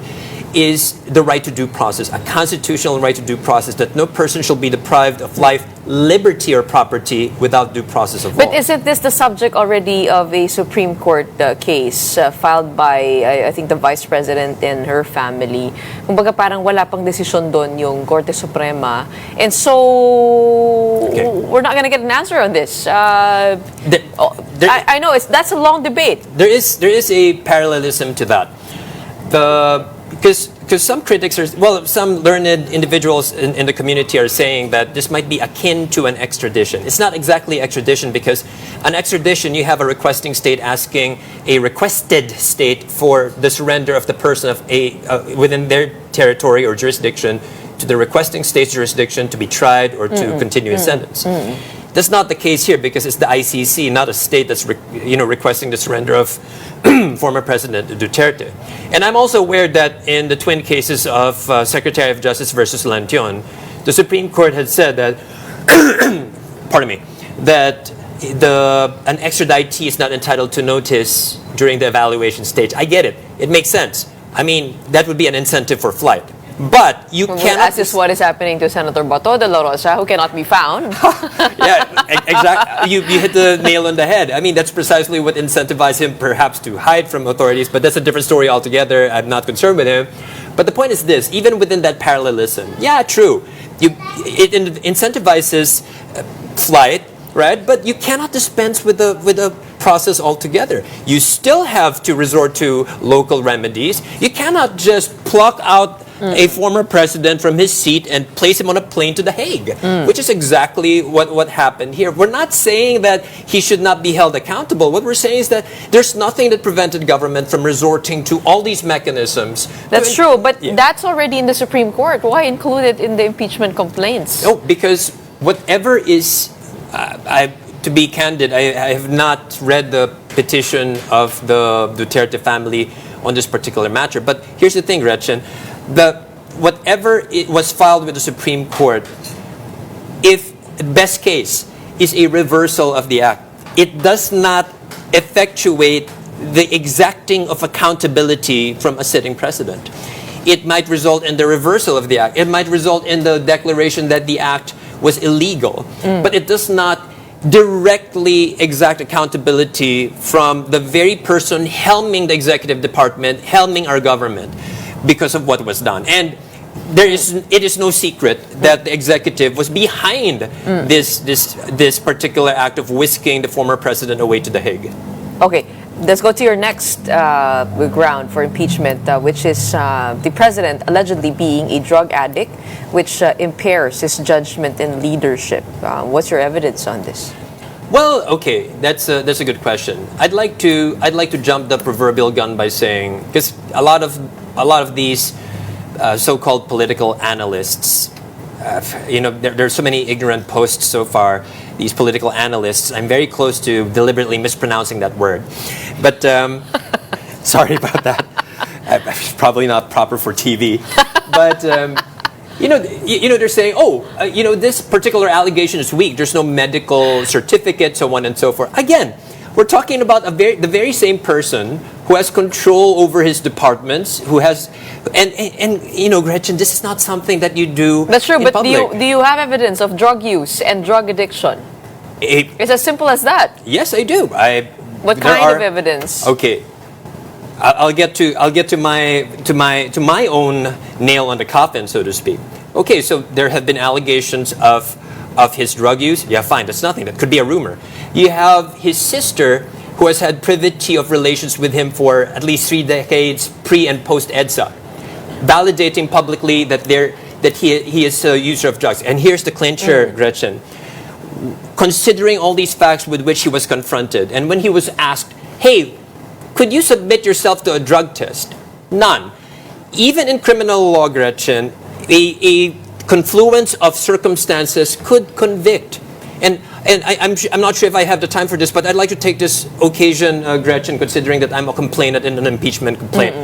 is the right to due process, a constitutional right to due process, that no person shall be deprived of life, liberty, or property without due process of law. But isn't this the subject already of a Supreme Court case filed by, I think, the Vice President and her family? Kumbaga parang wala pang desisyon doon yung Korte Suprema. And so, we're not going to get an answer on this. I know, that's a long debate. There is a parallelism to that. Because some critics some learned individuals in the community are saying that this might be akin to an extradition. It's not exactly extradition, because an extradition, you have a requesting state asking a requested state for the surrender of the person within their territory or jurisdiction to the requesting state's jurisdiction to be tried or to continue a sentence. That's not the case here, because it's the ICC, not a state that's requesting the surrender of former President Duterte. And I'm also aware that in the twin cases of Secretary of Justice versus Lantion, the Supreme Court had said that, pardon me, that an extraditee is not entitled to notice during the evaluation stage. I get it. It makes sense. I mean, that would be an incentive for flight. But you cannot... As is what is happening to Senator Bato de la Rosa, who cannot be found. Yeah, exactly. You hit the nail on the head. I mean, that's precisely what incentivized him perhaps to hide from authorities, but that's a different story altogether. I'm not concerned with him. But the point is this, even within that parallelism, yeah, true, it incentivizes flight, right? But you cannot dispense with the process altogether. You still have to resort to local remedies. You cannot just pluck out a former president from his seat and place him on a plane to The Hague, which is exactly what happened here. We're not saying that he should not be held accountable. What we're saying is that there's nothing that prevented government from resorting to all these mechanisms. That's true, but that's already in the Supreme Court. Why include it in the impeachment complaints? No, because whatever is... to be candid, I have not read the petition of the Duterte family on this particular matter. But here's the thing, Gretchen. Whatever it was filed with the Supreme Court, if best case is a reversal of the act, it does not effectuate the exacting of accountability from a sitting president. It might result in the reversal of the act. It might result in the declaration that the act was illegal. But it does not directly exact accountability from the very person helming the executive department, helming our government, because of what was done. And it is no secret that the executive was behind this particular act of whisking the former president away to The Hague. Okay, let's go to your next ground for impeachment, which is the president allegedly being a drug addict, which impairs his judgment and leadership. What's your evidence on this? Well, okay, that's a good question. I'd like to jump the proverbial gun by saying, because a lot of these so-called political analysts, there's so many ignorant posts so far. These political analysts, I'm very close to deliberately mispronouncing that word, but sorry about that. It's probably not proper for TV, but they're saying, this particular allegation is weak. There's no medical certificate, so on and so forth. Again, we're talking about the very same person who has control over his departments, who has, and Gretchen, this is not something that you do. That's true, in but public. do you have evidence of drug use and drug addiction? It's as simple as that. Yes, I do. What kind of evidence? Okay, I'll get to my own nail on the coffin, so to speak. Okay, so there have been allegations of his drug use. Yeah, fine. That's nothing. That could be a rumor. You have his sister, who has had privity of relations with him for at least 3 decades, pre and post EDSA, validating publicly that he is a user of drugs. And here's the clincher, Gretchen. Considering all these facts with which he was confronted, and when he was asked, "Hey, could you submit yourself to a drug test?" None. Even in criminal law, Gretchen, a confluence of circumstances could convict. And I'm not sure if I have the time for this, but I'd like to take this occasion, Gretchen, considering that I'm a complainant in an impeachment complaint.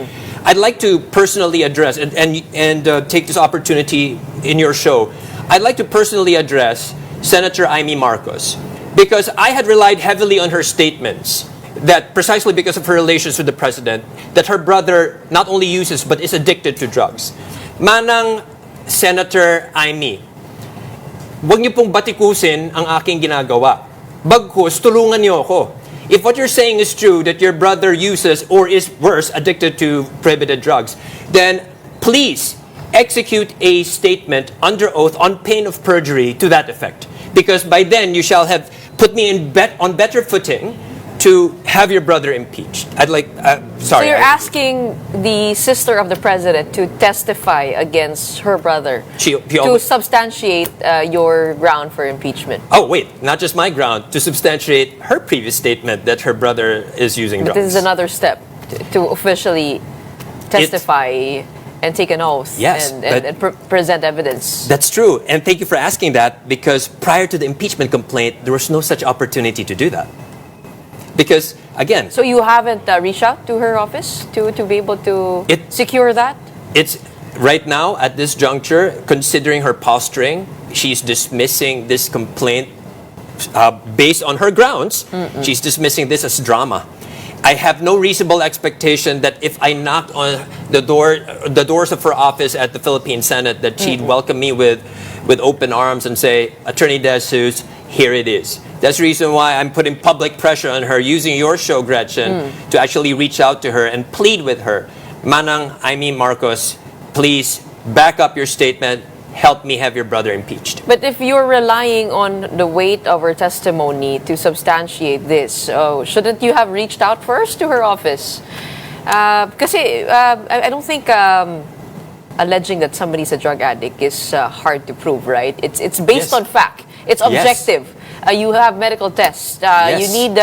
I'd like to personally address and take this opportunity in your show. I'd like to personally address Senator Imee Marcos, because I had relied heavily on her statements that precisely because of her relations with the president, that her brother not only uses but is addicted to drugs. Manang Senator Imee, huwag niyo pong batikusin ang aking ginagawa. Bagkus, tulungan niyo ako. If what you're saying is true, that your brother uses or is worse, addicted to prohibited drugs, then please execute a statement under oath on pain of perjury to that effect. Because by then you shall have put me on better footing to have your brother impeached. I'd like, sorry. So you're asking the sister of the president to testify against her brother to substantiate your ground for impeachment. Oh, wait, not just my ground, to substantiate her previous statement that her brother is using drugs. This is another step to officially testify and take an oath and present evidence. That's true. And thank you for asking that, because prior to the impeachment complaint, there was no such opportunity to do that. Because, again... So you haven't reached out to her office to be able to secure that? It's right now, at this juncture, considering her posturing, she's dismissing this complaint based on her grounds. She's dismissing this as drama. I have no reasonable expectation that if I knocked on the doors of her office at the Philippine Senate, that she'd welcome me with open arms and say, Attorney De Jesus, here it is. That's the reason why I'm putting public pressure on her, using your show, Gretchen, to actually reach out to her and plead with her. Manang Imee Marcos, please back up your statement. Help me have your brother impeached. But if you're relying on the weight of her testimony to substantiate this, shouldn't you have reached out first to her office? Because I don't think alleging that somebody's a drug addict is hard to prove, right? It's based on fact. It's objective. You have medical tests. You need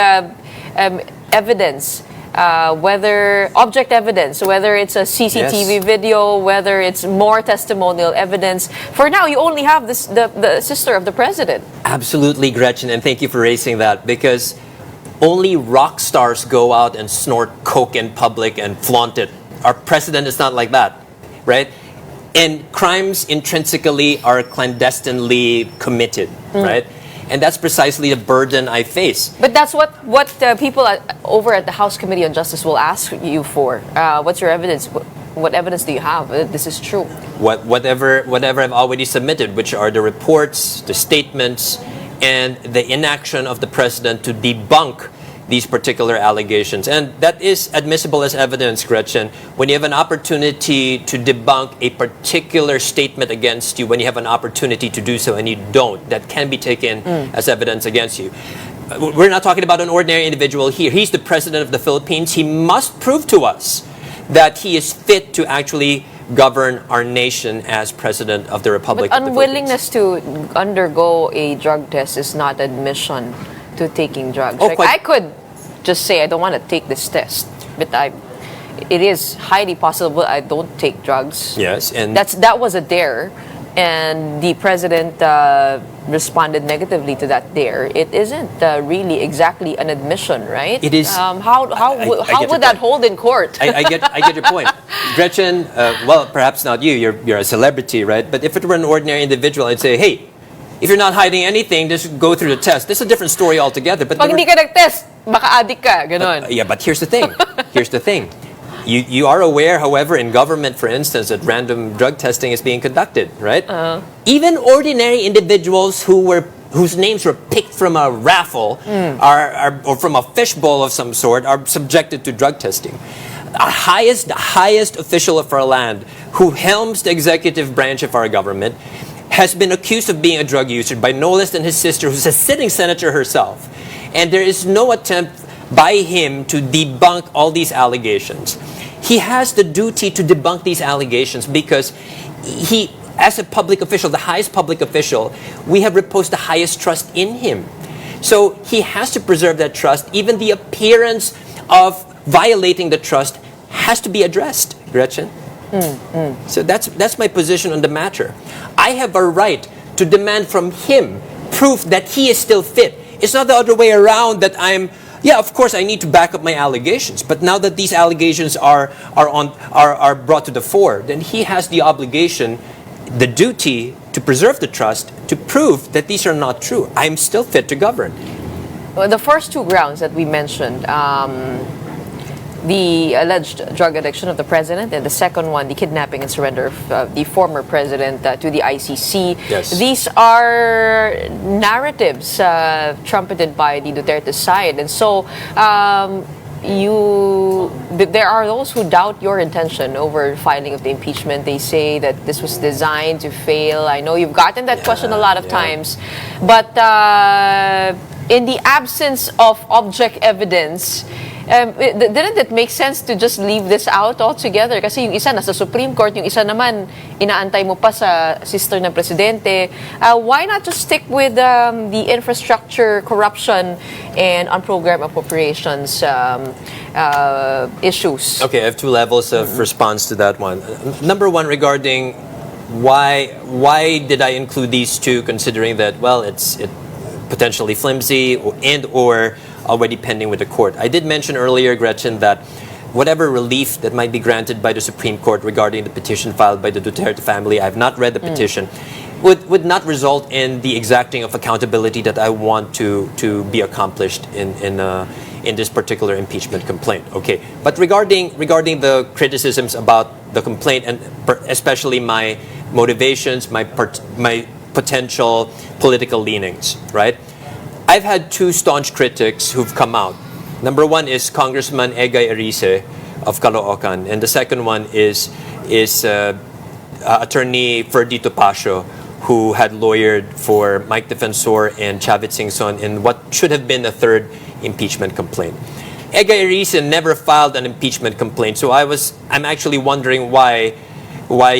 evidence. Whether object evidence, whether it's a CCTV video, whether it's more testimonial evidence. For now, you only have the sister of the president. Absolutely, Gretchen, and thank you for raising that, because only rock stars go out and snort coke in public and flaunt it. Our president is not like that, right? And crimes intrinsically are clandestinely committed, right? And that's precisely the burden I face. But that's what people over at the House Committee on Justice will ask you for. What's your evidence? What evidence do you have that this is true? Whatever I've already submitted, which are the reports, the statements, and the inaction of the president to debunk these particular allegations. And that is admissible as evidence, Gretchen. When you have an opportunity to debunk a particular statement against you, when you have an opportunity to do so and you don't, that can be taken as evidence against you. We're not talking about an ordinary individual here. He's the president of the Philippines. He must prove to us that he is fit to actually govern our nation as president of the Republic But of the Philippines. unwillingness to undergo a drug test is not admission to taking drugs. Oh, like, quite- I could just say I don't want to take this test, but it is highly possible I don't take drugs. Yes, and That was a dare, and the president responded negatively to that dare. It isn't really exactly an admission, right? It is- How I get your would that point. hold in court? I get your point. Gretchen, well, perhaps not you. You're a celebrity, right? But if it were an ordinary individual, I'd say, hey, if you're not hiding anything, just go through the test. This is a different story altogether. But Pag hindi ka nag-test, baka addict ka, ganon. yeah, but here's the thing. Here's the thing. You are aware, however, in government, for instance, that random drug testing is being conducted, right? Even ordinary individuals whose names were picked from a raffle or from a fishbowl of some sort are subjected to drug testing. The highest official of our land, who helms the executive branch of our government, has been accused of being a drug user by no less than his sister, who's a sitting senator herself. And there is no attempt by him to debunk all these allegations. He has the duty to debunk these allegations because he, as a public official, the highest public official, we have reposed the highest trust in him. So he has to preserve that trust. Even the appearance of violating the trust has to be addressed, Gretchen. So that's my position on the matter. I have a right to demand from him proof that he is still fit. It's not the other way around that of course I need to back up my allegations. But now that these allegations are brought to the fore, then he has the obligation, the duty to preserve the trust, to prove that these are not true. I'm still fit to govern. Well, the first two grounds that we mentioned, the alleged drug addiction of the president, and the second one, the kidnapping and surrender of the former president to the ICC. Yes. These are narratives trumpeted by the Duterte side. And so there are those who doubt your intention over filing of the impeachment. They say that this was designed to fail. I know you've gotten that question a lot of times. But in the absence of object evidence, didn't it make sense to just leave this out altogether? Kasi yung isa nasa Supreme Court, yung isa naman inaantay mo pa sa sister ng presidente. Why not just stick with the infrastructure corruption and unprogrammed appropriations issues? Okay, I have two levels of response to that one. Number one, regarding why did I include these two, considering that, well, it's potentially flimsy or already pending with the court. I did mention earlier, Gretchen, that whatever relief that might be granted by the Supreme Court regarding the petition filed by the Duterte family, I have not read the petition, would not result in the exacting of accountability that I want to be accomplished in this particular impeachment complaint. Okay, but regarding the criticisms about the complaint, and especially my motivations, my potential political leanings, right? I've had two staunch critics who've come out. Number one is Congressman Egay Arice of Caloocan, and the second one is Attorney Ferdy Topacio, who had lawyered for Mike Defensor and Chavit Singson in what should have been a third impeachment complaint. Egay Arice never filed an impeachment complaint, so I'm actually wondering why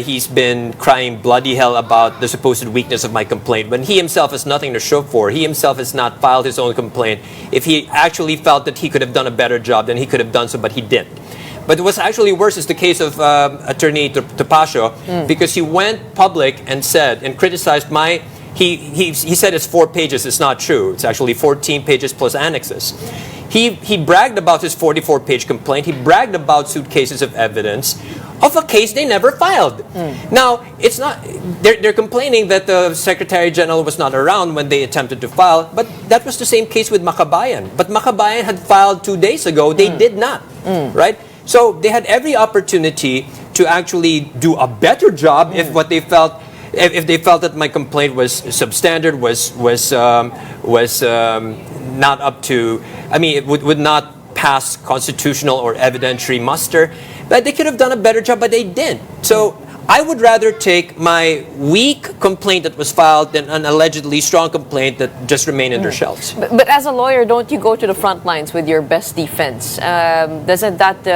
he's been crying bloody hell about the supposed weakness of my complaint when he himself has nothing to show for. He himself has not filed his own complaint. If he actually felt that he could have done a better job, then he could have done so, but he didn't. But what's actually worse is the case of Attorney Topacio, because he went public and said and criticized he said it's 4 pages. It's not true. It's actually 14 pages plus annexes. He bragged about his 44-page complaint. He bragged about suitcases of evidence of a case they never filed. Now, it's not, they're complaining that the Secretary General was not around when they attempted to file, but that was the same case with Makabayan. But Makabayan had filed 2 days ago, they did not, right? So they had every opportunity to actually do a better job if what they felt, if they felt that my complaint was substandard, was not up to, I mean, it would not pass constitutional or evidentiary muster. But they could have done a better job, but they didn't. So I would rather take my weak complaint that was filed than an allegedly strong complaint that just remained in their shelves. But as a lawyer, don't you go to the front lines with your best defense? Doesn't that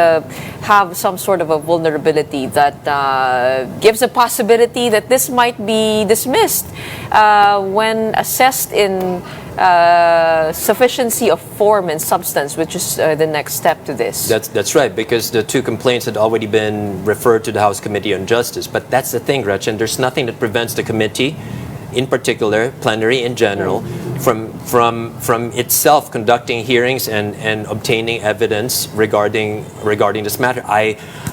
have some sort of a vulnerability that gives a possibility that this might be dismissed when assessed in sufficiency of form and substance, which is the next step to this? That's right, because the two complaints had already been referred to the House Committee on Justice. But that's the thing, Gretchen. There's nothing that prevents the committee, in particular, plenary in general, from itself conducting hearings and obtaining evidence regarding this matter.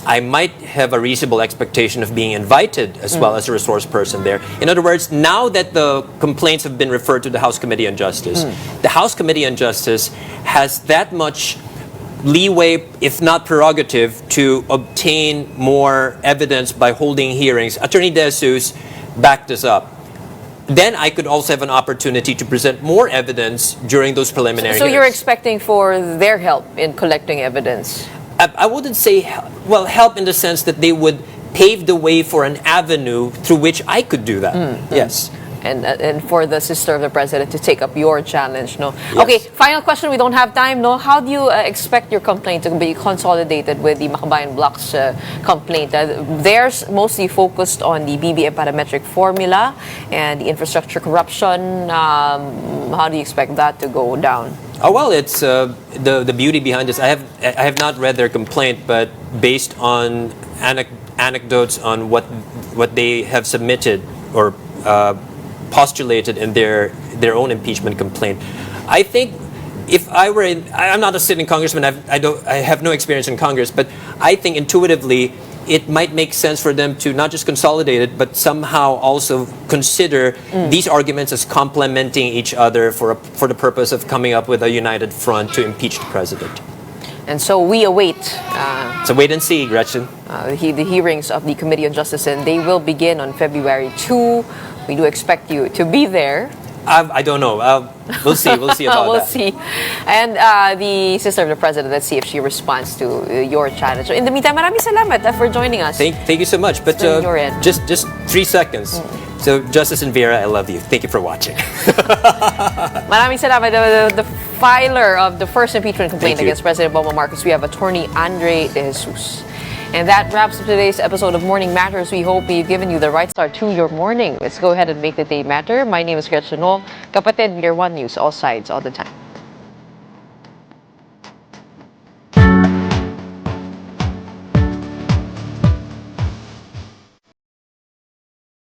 I might have a reasonable expectation of being invited as well as a resource person there. In other words, now that the complaints have been referred to the House Committee on Justice, the House Committee on Justice has that much leeway, if not prerogative, to obtain more evidence by holding hearings. Attorney De Jesus backed this up. Then I could also have an opportunity to present more evidence during those preliminary So hearings. you're expecting for their help in collecting evidence? I wouldn't say, well, help in the sense that they would pave the way for an avenue through which I could do that. Yes. And for the sister of the president to take up your challenge, no? Yes. Okay, final question. We don't have time, no? How do you expect your complaint to be consolidated with the Makabayan Bloc's complaint? Theirs mostly focused on the BBM parametric formula and the infrastructure corruption. How do you expect that to go down? Oh, well, it's the beauty behind this. I have not read their complaint, but based on anecdotes on what they have submitted or postulated in their own impeachment complaint, I think if I were I'm not a sitting congressman. I have no experience in Congress, but I think intuitively it might make sense for them to not just consolidate it, but somehow also consider these arguments as complementing each other for the purpose of coming up with a united front to impeach the president. And so we await. So wait and see, Gretchen. The hearings of the Committee on Justice, and they will begin on February 2. We do expect you to be there. I don't know. We'll see. We'll see about we'll that. see. And the sister of the president, let's see if she responds to your challenge. In the meantime, maraming salamat for joining us. Thank you so much. But just 3 seconds. So, Justice and Vera, I love you. Thank you for watching. Maraming salamat. The filer of the first impeachment complaint against President Bongbong Marcos, we have Attorney Andre De Jesus. And that wraps up today's episode of Morning Matters. We hope we've given you the right start to your morning. Let's go ahead and make the day matter. My name is Gretchen Ho. Kapatid, Year One News, all sides, all the time.